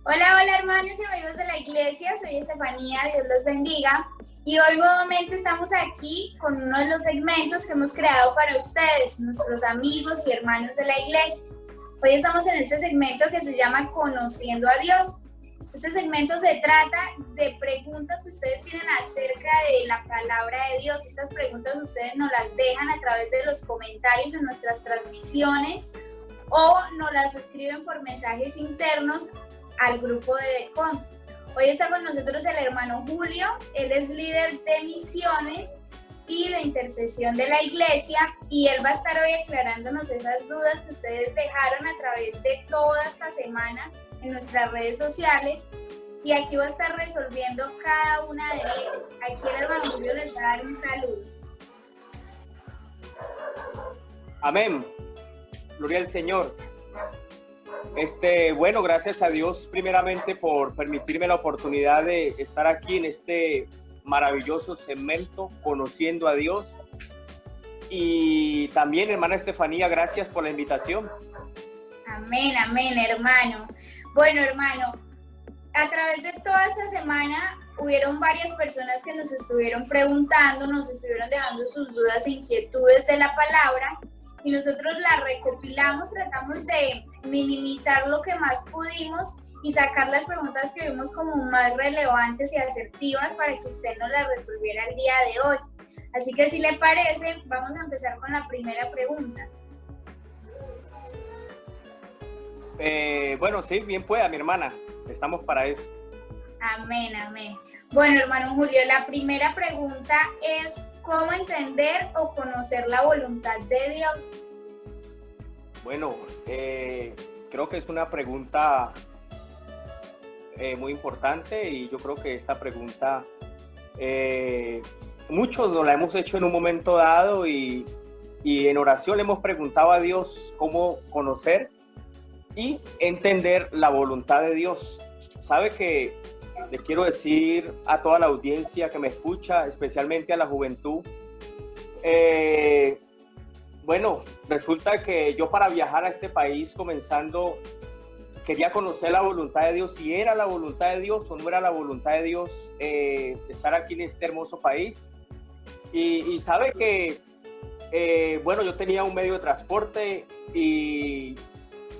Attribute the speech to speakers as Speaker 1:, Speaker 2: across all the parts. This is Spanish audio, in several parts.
Speaker 1: Hola, hola hermanos y amigos de la iglesia, soy Estefanía, Dios los bendiga. Y hoy nuevamente estamos aquí con uno de los segmentos que hemos creado para ustedes, nuestros amigos y hermanos de la iglesia. Hoy estamos en este segmento que se llama Conociendo a Dios. Este segmento se trata de preguntas que ustedes tienen acerca de la palabra de Dios. Estas preguntas ustedes nos las dejan a través de los comentarios en nuestras transmisiones o nos las escriben por mensajes internos al grupo de DECON. Hoy está con nosotros el hermano Julio, él es líder de misiones y de intercesión de la iglesia y él va a estar hoy aclarándonos esas dudas que ustedes dejaron a través de toda esta semana en nuestras redes sociales y aquí va a estar resolviendo cada una de ellas. Aquí el hermano Julio les va a dar un saludo.
Speaker 2: Amén. Gloria al Señor. Bueno, gracias a Dios primeramente por permitirme la oportunidad de estar aquí en este maravilloso segmento, Conociendo a Dios. Y también, hermana Estefanía, gracias por la invitación.
Speaker 1: Amén, amén, hermano. Bueno, hermano, a través de toda esta semana hubieron varias personas que nos estuvieron preguntando, nos estuvieron dejando sus dudas e inquietudes de la palabra y nosotros las recopilamos, tratamos de minimizar lo que más pudimos y sacar las preguntas que vimos como más relevantes y asertivas para que usted nos las resolviera el día de hoy. Así que si le parece, vamos a empezar con la primera pregunta.
Speaker 2: Bueno, sí, bien pueda, mi hermana. Estamos para eso.
Speaker 1: Amén, amén. Bueno, hermano Julio, la primera pregunta es ¿cómo entender o conocer la voluntad de Dios?
Speaker 2: Bueno, creo que es una pregunta muy importante y yo creo que esta pregunta muchos nos la hemos hecho en un momento dado y en oración le hemos preguntado a Dios cómo conocer y entender la voluntad de Dios. Sabe que le quiero decir a toda la audiencia que me escucha, especialmente a la juventud, bueno, resulta que yo para viajar a este país comenzando quería conocer la voluntad de Dios, si era la voluntad de Dios o no era la voluntad de Dios estar aquí en este hermoso país. Y sabe que, bueno, yo tenía un medio de transporte y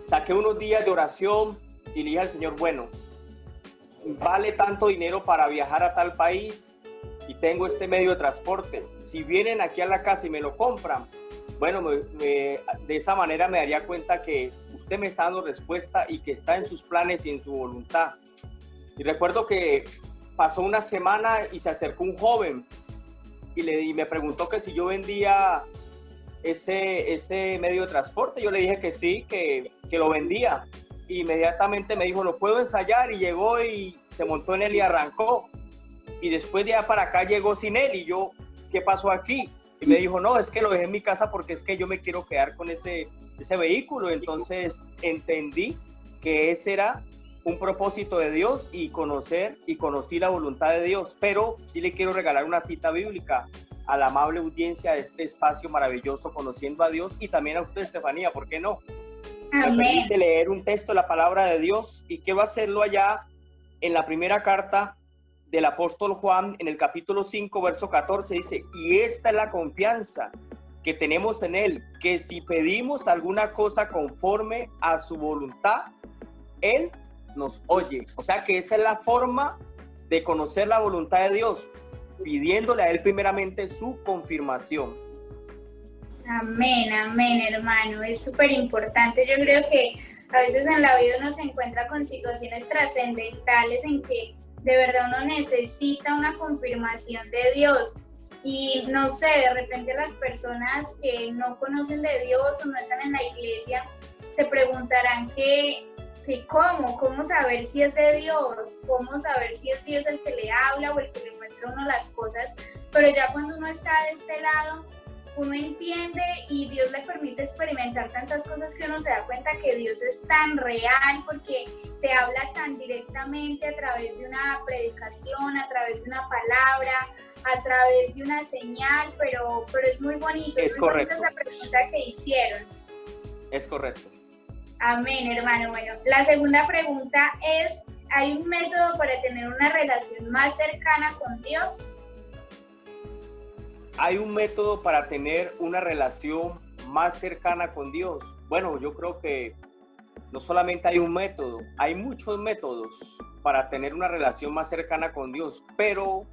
Speaker 2: saqué unos días de oración y le dije al Señor, bueno, vale tanto dinero para viajar a tal país y tengo este medio de transporte. Si vienen aquí a la casa y me lo compran, bueno, de esa manera me daría cuenta que usted me está dando respuesta y que está en sus planes y en su voluntad. Y recuerdo que pasó una semana y se acercó un joven y me preguntó que si yo vendía ese medio de transporte. Yo le dije que sí, que lo vendía. Inmediatamente me dijo, ¿lo puedo ensayar? Y llegó y se montó en él y arrancó. Y después de allá para acá llegó sin él. Y yo, ¿qué pasó aquí? Y me dijo, no, es que lo dejé en mi casa porque es que yo me quiero quedar con ese vehículo. Entonces entendí que ese era un propósito de Dios y conocí la voluntad de Dios. Pero sí le quiero regalar una cita bíblica a la amable audiencia de este espacio maravilloso, Conociendo a Dios, y también a usted, Estefanía, ¿por qué no?
Speaker 1: Amén.
Speaker 2: Me permite leer un texto de la palabra de Dios y quiero hacerlo allá en la primera carta del apóstol Juan, en el capítulo 5, verso 14, dice, y esta es la confianza que tenemos en él, que si pedimos alguna cosa conforme a su voluntad, él nos oye. O sea que esa es la forma de conocer la voluntad de Dios, pidiéndole a él primeramente su confirmación.
Speaker 1: Amén, amén, hermano. Es súper importante. Yo creo que a veces en la vida uno se encuentra con situaciones trascendentales en que de verdad uno necesita una confirmación de Dios. Y no sé, de repente las personas que no conocen de Dios o no están en la iglesia se preguntarán que cómo saber si es de Dios, cómo saber si es Dios el que le habla o el que le muestra a uno las cosas. Pero ya cuando uno está de este lado, uno entiende y Dios le permite experimentar tantas cosas que uno se da cuenta que Dios es tan real porque te habla tan directamente a través de una predicación, a través de una palabra, a través de una señal, pero es muy bonito.
Speaker 2: Es correcto.
Speaker 1: Esa pregunta que hicieron.
Speaker 2: Es correcto.
Speaker 1: Amén, hermano. Bueno, la segunda pregunta es ¿hay un método para tener una relación más cercana con Dios?
Speaker 2: ¿Hay un método para tener una relación más cercana con Dios? Bueno, yo creo que no solamente hay un método, hay muchos métodos para tener una relación más cercana con Dios, pero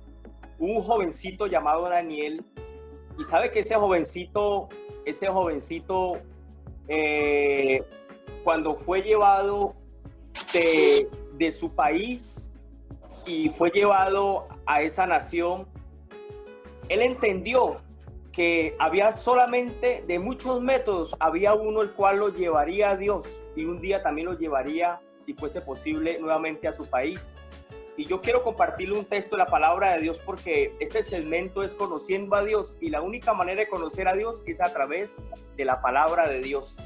Speaker 2: un jovencito llamado Daniel, y sabe que ese jovencito, cuando fue llevado de su país y fue llevado a esa nación, él entendió que había solamente de muchos métodos, había uno el cual lo llevaría a Dios y un día también lo llevaría, si fuese posible, nuevamente a su país. Y yo quiero compartirle un texto de la palabra de Dios porque este segmento es conociendo a Dios y la única manera de conocer a Dios es a través de la palabra de Dios.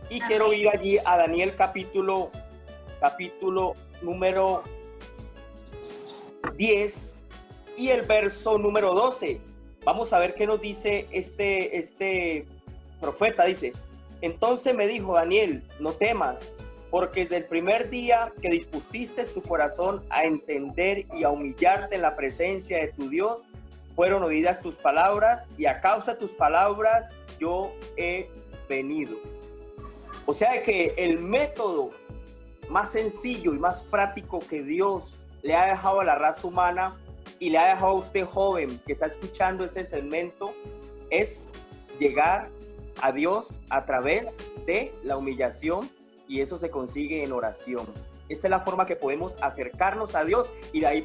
Speaker 2: Y amén. Quiero ir allí a Daniel capítulo número 10 y el verso número 12. Vamos a ver qué nos dice este profeta. Dice: entonces me dijo Daniel, no temas, porque desde el primer día que dispusiste tu corazón a entender y a humillarte en la presencia de tu Dios, fueron oídas tus palabras, y a causa de tus palabras yo he venido. O sea que el método más sencillo y más práctico que Dios le ha dejado a la raza humana y le ha dejado a usted, joven, que está escuchando este segmento, es llegar a Dios a través de la humillación, y eso se consigue en oración. Esa es la forma que podemos acercarnos a Dios, y de allí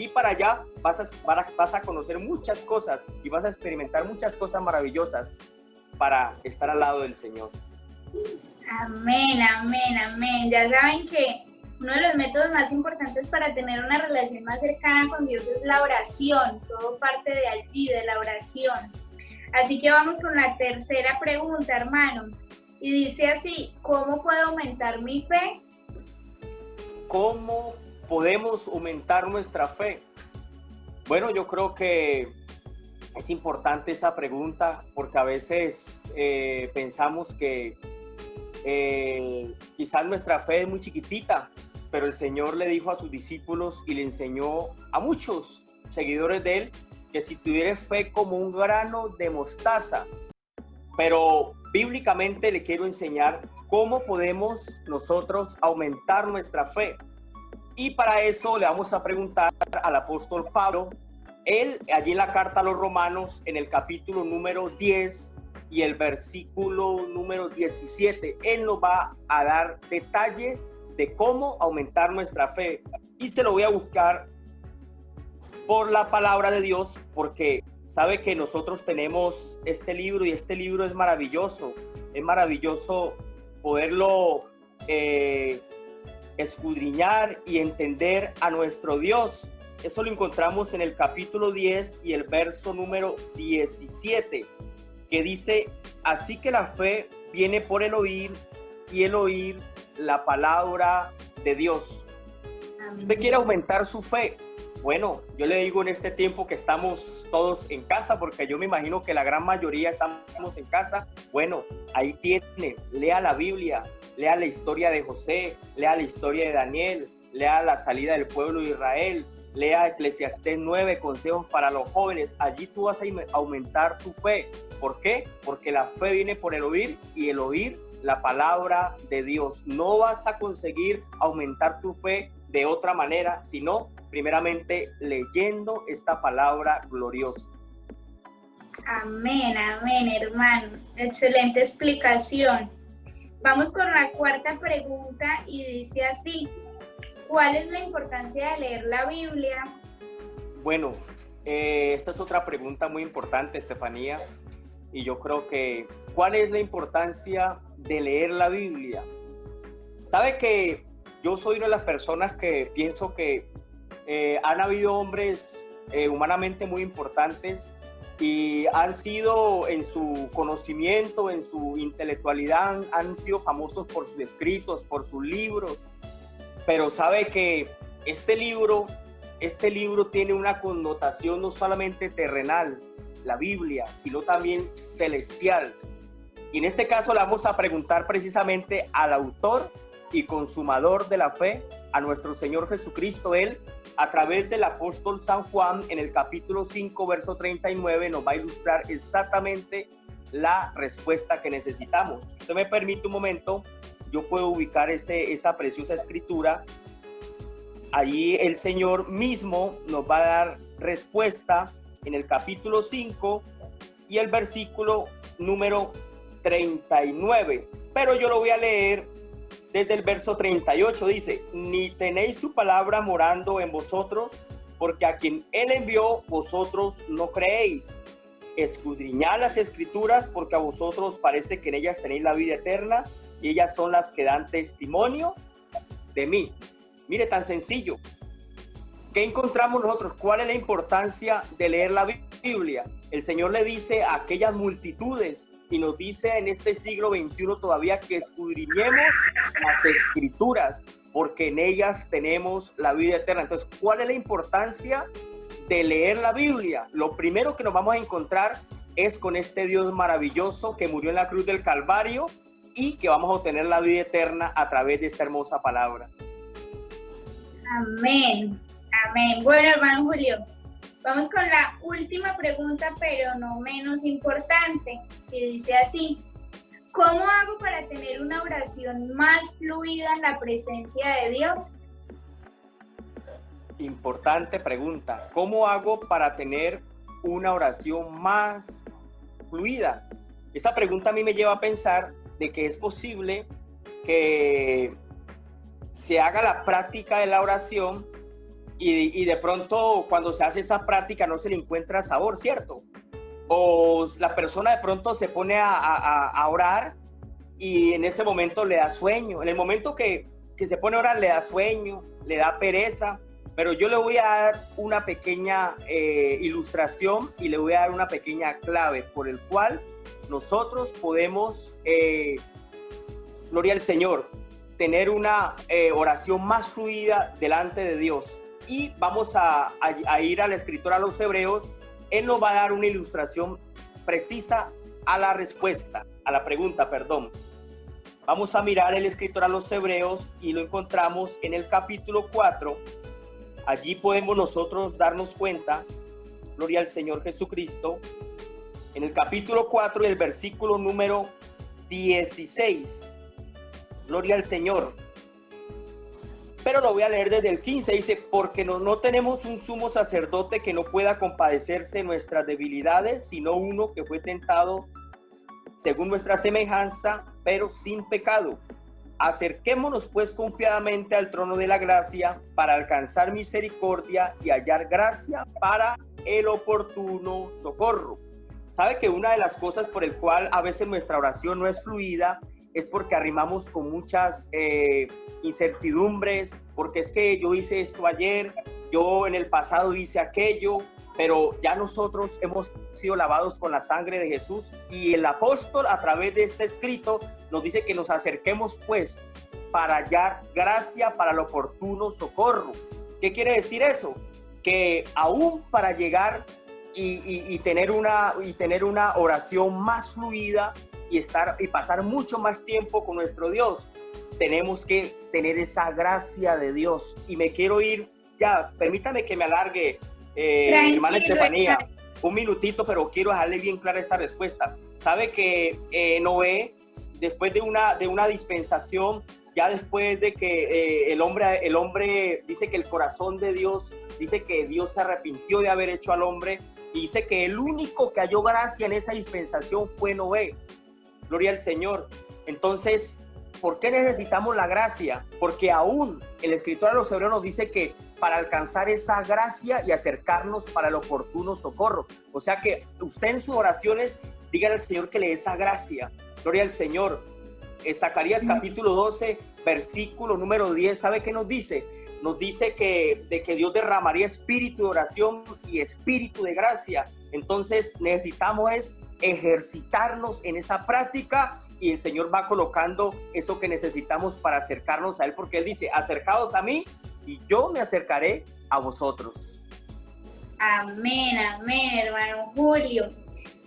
Speaker 2: para allá vas a conocer muchas cosas y vas a experimentar muchas cosas maravillosas para estar al lado del Señor.
Speaker 1: Amén, amén, amén. Ya saben que uno de los métodos más importantes para tener una relación más cercana con Dios es la oración. Todo parte de allí, de la oración. Así que vamos con la tercera pregunta, hermano. Y dice así: ¿cómo puedo aumentar mi fe?
Speaker 2: ¿Cómo podemos aumentar nuestra fe? Bueno, yo creo que es importante esa pregunta porque a veces pensamos que quizás nuestra fe es muy chiquitita, pero el Señor le dijo a sus discípulos y le enseñó a muchos seguidores de Él que si tuvieras fe como un grano de mostaza. Pero bíblicamente le quiero enseñar cómo podemos nosotros aumentar nuestra fe. Y para eso le vamos a preguntar al apóstol Pablo. Él, allí en la carta a los Romanos, en el capítulo número 10 y el versículo número 17, él nos va a dar detalle de cómo aumentar nuestra fe. Y se lo voy a buscar por la palabra de Dios, porque sabe que nosotros tenemos este libro y este libro es maravilloso. Es maravilloso poderlo escudriñar y entender a nuestro Dios. Eso lo encontramos en el capítulo 10 y el verso número 17, que dice: así que la fe viene por el oír y el oír la palabra de Dios. ¿Usted quiere aumentar su fe? Bueno, yo le digo en este tiempo que estamos todos en casa, porque yo me imagino que la gran mayoría estamos en casa. Bueno, ahí tiene, lea la Biblia, lea la historia de José, lea la historia de Daniel, lea la salida del pueblo de Israel, lea Eclesiastés 9, consejos para los jóvenes. Allí tú vas a aumentar tu fe. ¿Por qué? Porque la fe viene por el oír y el oír la palabra de Dios. No vas a conseguir aumentar tu fe de otra manera, sino primeramente leyendo esta palabra gloriosa.
Speaker 1: Amén, amén, hermano. Excelente explicación. Vamos con la cuarta pregunta y dice así: ¿cuál es la importancia de leer la Biblia?
Speaker 2: Bueno, esta es otra pregunta muy importante, Estefanía, y yo creo que ¿cuál es la importancia de leer la Biblia? Sabe que yo soy una de las personas que pienso que han habido hombres humanamente muy importantes y han sido en su conocimiento, en su intelectualidad, han sido famosos por sus escritos, por sus libros, pero sabe que este libro tiene una connotación no solamente terrenal, la Biblia, sino también celestial. Y en este caso le vamos a preguntar precisamente al autor y consumador de la fe, a nuestro Señor Jesucristo. Él, a través del apóstol San Juan, en el capítulo 5, verso 39, nos va a ilustrar exactamente la respuesta que necesitamos. Si usted me permite un momento, yo puedo ubicar esa preciosa escritura. Allí el Señor mismo nos va a dar respuesta en el capítulo 5 y el versículo número 39. Pero yo lo voy a leer desde el verso 38. Dice: ni tenéis su palabra morando en vosotros, porque a quien él envió vosotros no creéis. Escudriñad las escrituras, porque a vosotros parece que en ellas tenéis la vida eterna, y ellas son las que dan testimonio de mí. Mire, tan sencillo. ¿Qué encontramos nosotros? ¿Cuál es la importancia de leer la Biblia? El Señor le dice a aquellas multitudes, y nos dice en este siglo XXI todavía, que escudriñemos las escrituras, porque en ellas tenemos la vida eterna. Entonces, ¿cuál es la importancia de leer la Biblia? Lo primero que nos vamos a encontrar es con este Dios maravilloso que murió en la cruz del Calvario y que vamos a obtener la vida eterna a través de esta hermosa palabra.
Speaker 1: Amén, amén. Bueno, hermano Julio, vamos con la última pregunta, pero no menos importante, que dice así: ¿cómo hago para tener una oración más fluida en la presencia de Dios?
Speaker 2: Importante pregunta. ¿Cómo hago para tener una oración más fluida? Esta pregunta a mí me lleva a pensar de que es posible que se haga la práctica de la oración y de pronto cuando se hace esa práctica no se le encuentra sabor, ¿cierto? O la persona de pronto se pone a orar y en ese momento le da sueño. En el momento que se pone a orar le da sueño, le da pereza. Pero yo le voy a dar una pequeña ilustración y le voy a dar una pequeña clave por el cual nosotros podemos, gloria al Señor, tener una oración más fluida delante de Dios. Y vamos a ir al escritor a los Hebreos. Él nos va a dar una ilustración precisa a la respuesta, a la pregunta, perdón. Vamos a mirar el escritor a los Hebreos y lo encontramos en el capítulo 4. Allí podemos nosotros darnos cuenta, gloria al Señor Jesucristo, en el capítulo 4 y el versículo número 16. Gloria al Señor. Pero lo voy a leer desde el 15. Dice: porque no tenemos un sumo sacerdote que no pueda compadecerse de nuestras debilidades, sino uno que fue tentado según nuestra semejanza, pero sin pecado. Acerquémonos pues confiadamente al trono de la gracia para alcanzar misericordia y hallar gracia para el oportuno socorro. ¿Sabe que una de las cosas por el cual a veces nuestra oración no es fluida es porque arrimamos con muchas incertidumbres? Porque es que yo hice esto ayer, yo en el pasado hice aquello, pero ya nosotros hemos sido lavados con la sangre de Jesús, y el apóstol a través de este escrito nos dice que nos acerquemos pues para hallar gracia para el oportuno socorro. ¿Qué quiere decir eso? Que aún para llegar y tener una oración más fluida y pasar mucho más tiempo con nuestro Dios, tenemos que tener esa gracia de Dios. Y me quiero ir ya, permítame que me alargue, hermana Estefanía, un minutito, pero quiero dejarle bien clara esta respuesta. Sabe que Noé, después de una dispensación, ya después de que el hombre dice que el corazón de Dios, dice que Dios se arrepintió de haber hecho al hombre, y dice que el único que halló gracia en esa dispensación fue Noé. Gloria al Señor. Entonces, ¿por qué necesitamos la gracia? Porque aún el escritor a los Hebreos nos dice que para alcanzar esa gracia y acercarnos para el oportuno socorro. O sea que usted en sus oraciones dígale al Señor que le dé esa gracia. Gloria al Señor. Zacarías capítulo 12, versículo número 10, ¿sabe qué nos dice? Nos dice que Dios derramaría espíritu de oración y espíritu de gracia. Entonces necesitamos ejercitarnos en esa práctica, y el Señor va colocando eso que necesitamos para acercarnos a Él, porque Él dice: acercaos a mí y yo me acercaré a vosotros.
Speaker 1: Amén, amén, hermano Julio.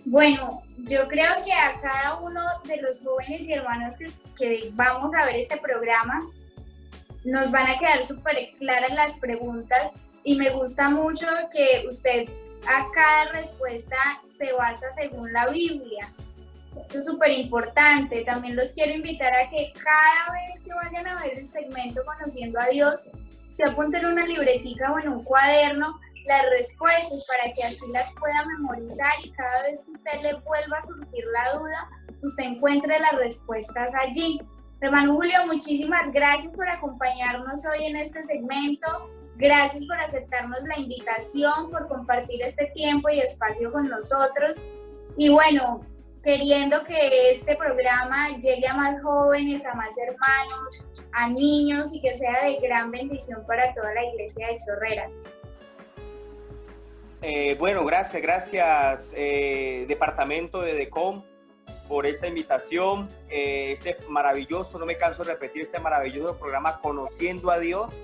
Speaker 1: Bueno, yo creo que a cada uno de los jóvenes y hermanos que vamos a ver este programa, nos van a quedar súper claras las preguntas y me gusta mucho que usted a cada respuesta se basa según la Biblia. Esto es súper importante. También los quiero invitar a que cada vez que vayan a ver el segmento Conociendo a Dios, se apunten en una libretica o en un cuaderno las respuestas para que así las pueda memorizar y cada vez que usted le vuelva a surgir la duda, usted encuentre las respuestas allí. Hermano Julio, muchísimas gracias por acompañarnos hoy en este segmento. Gracias por aceptarnos la invitación, por compartir este tiempo y espacio con nosotros. Y bueno, queriendo que este programa llegue a más jóvenes, a más hermanos, a niños y que sea de gran bendición para toda la iglesia de Chorrera.
Speaker 2: Bueno, gracias Departamento de DECOM por esta invitación, este maravilloso, no me canso de repetir, este maravilloso programa Conociendo a Dios.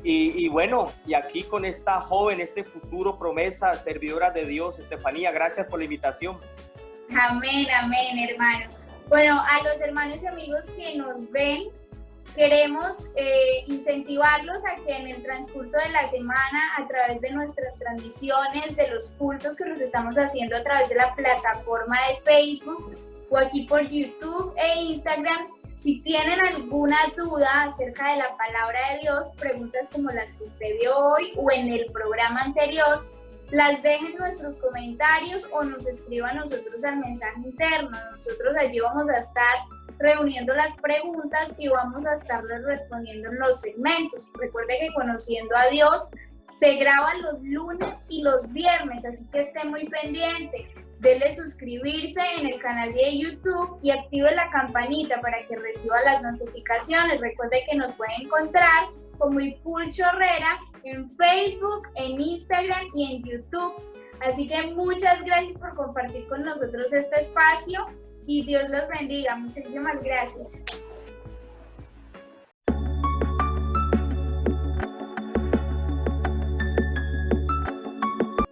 Speaker 2: Y bueno, y aquí con esta joven, este futuro promesa, servidora de Dios, Estefanía, gracias por la invitación.
Speaker 1: Amén, amén, hermano. Bueno, a los hermanos y amigos que nos ven, queremos incentivarlos a que en el transcurso de la semana, a través de nuestras transmisiones, de los cultos que los estamos haciendo a través de la plataforma de Facebook o aquí por YouTube e Instagram, si tienen alguna duda acerca de la palabra de Dios, preguntas como las que usted vio hoy o en el programa anterior, las dejen en nuestros comentarios o nos escriban a nosotros al mensaje interno. Nosotros allí vamos a estar reuniendo las preguntas y vamos a estarles respondiendo en los segmentos. Recuerde que Conociendo a Dios se graba los lunes y los viernes, así que esté muy pendiente. Dele suscribirse en el canal de YouTube y active la campanita para que reciba las notificaciones. Recuerde que nos puede encontrar como Ipul Chorrera en Facebook, en Instagram y en YouTube. Así que muchas gracias por compartir con nosotros este espacio y Dios los bendiga. Muchísimas gracias.